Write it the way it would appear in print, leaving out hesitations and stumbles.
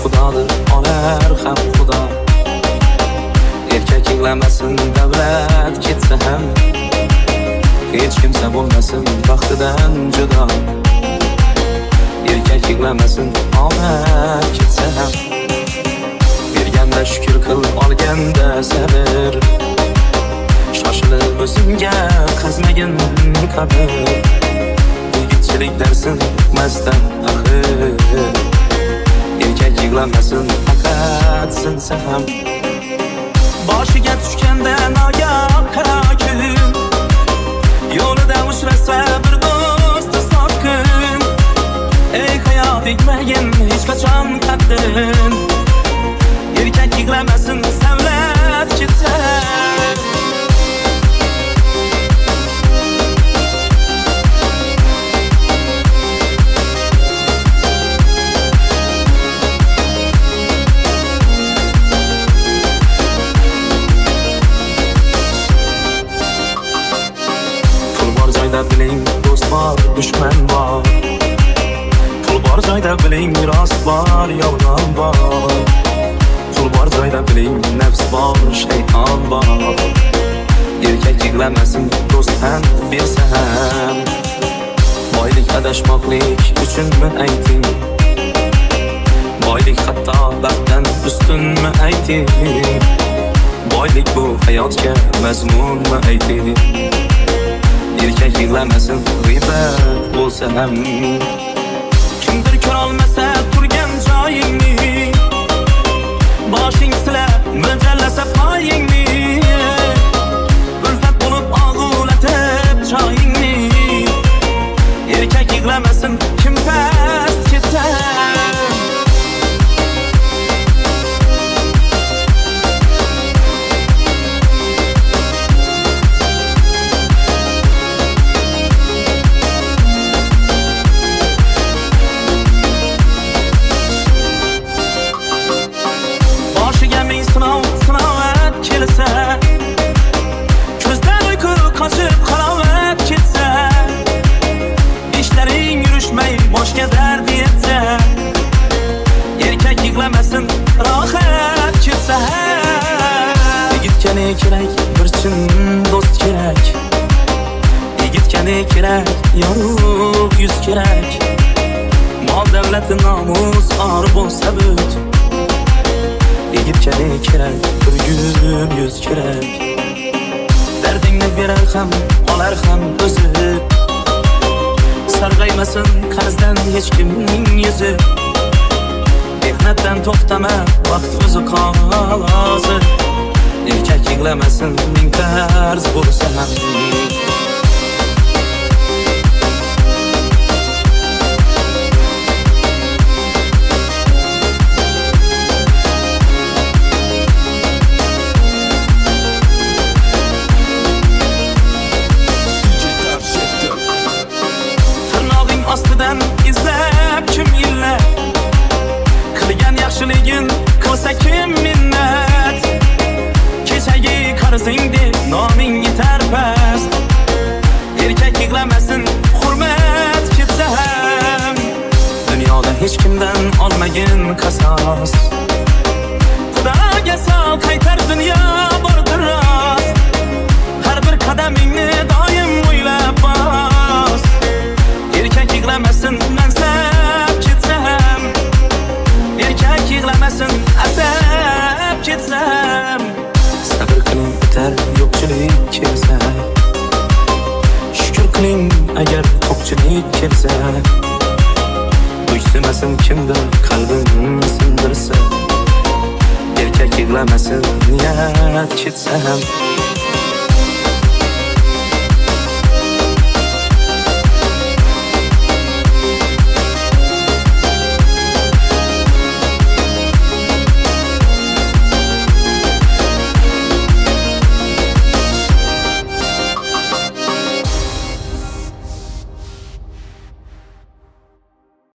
xudodir, olar ham xudo. Erkak yig'lamasin, davlat ketsa ham, hech kimsa bo'lmasin baxtidan judo. Erkak yig'lamasin, omad ketsa ham, berganda shukr qil, olganda sabr. Shoshilib o'zingga qazmagin qabr. Yigitchilik darsin uqmasdan axir. Erkak yig'lamasin, faqat sinsa ham. Boshiga tushganda nogoh qaro kun, yo'lida uchrasa bir do'sti sotqin. Ey hayot, egmagin hech qachon qadrin. Erkak yig'lamasin, savlat ketsa. Biling do'st bor, dushman bor. Pul bor joyda biling rost bor, yolg'on bor. Pul bor joyda biling nafs bor, shayton bor. Erkak yig'lamasin, do'st ham bersa ham. Boylik adashmoqlik uchunmi ayting? Boylik hatto baxtdan ustunmi ayting? Boylik bu hayotga mazmunmi ayting? Erkak yig'lamasin, g'iybat bo'lsa ham. Kimdir ko'rolmasa turgan joyingni, boshing silab mo'ljallasa poyingni. Ulfat bo'lib og'ulatib joyingni. Erkak yig'lamasin, kim past ketsa. Sinovat kelsa, ko'zdan uyqu qochib halovat ketsa, ishlaring yurishmay boshga dard yetsa, erkak yig'lamasin, rohat ketsa. Yigitga ne kerak? Bir chin do'st kerak. Yigitga ne kerak? Yorug' yuz kerak. Mol davlati nomus or bo'lsa but. Yigitga ne kerak? Bir gul yuz kerak. Dardingni berar ham, olar ham o'zi. Sarg'aymasin qarzdan hech kimning yuzi. Mehnatdan to'xtama, vaqt o'zi qozi. Erkak yig'lamasin, ming qarz bo'lsa ham. Ostidan izlab kim illab, qilgan yaxshiligin qilsa kim minnat. Kechagi qarzing deb noming yetar past. Erkak yig'lamasin, hurmat ketsa ham. Dunyoda hech kimdan olmagin qasos. Xudoga sol qaytar, dunyo bordir rost. Har bir qadamingni doim o'ylab bos. Erkak yig'lamasin, mansab ketsa ham. Erkak yig'lamasin, asab ketsa ham. Sabr qiling, bitar yo'qchilik kelsa. Shukr qiling agar to'qchilik kelsa. Bo'ysunmasin kimdir qalbini sindirsa. Erkak yig'lamasin, niyat ketsa ham.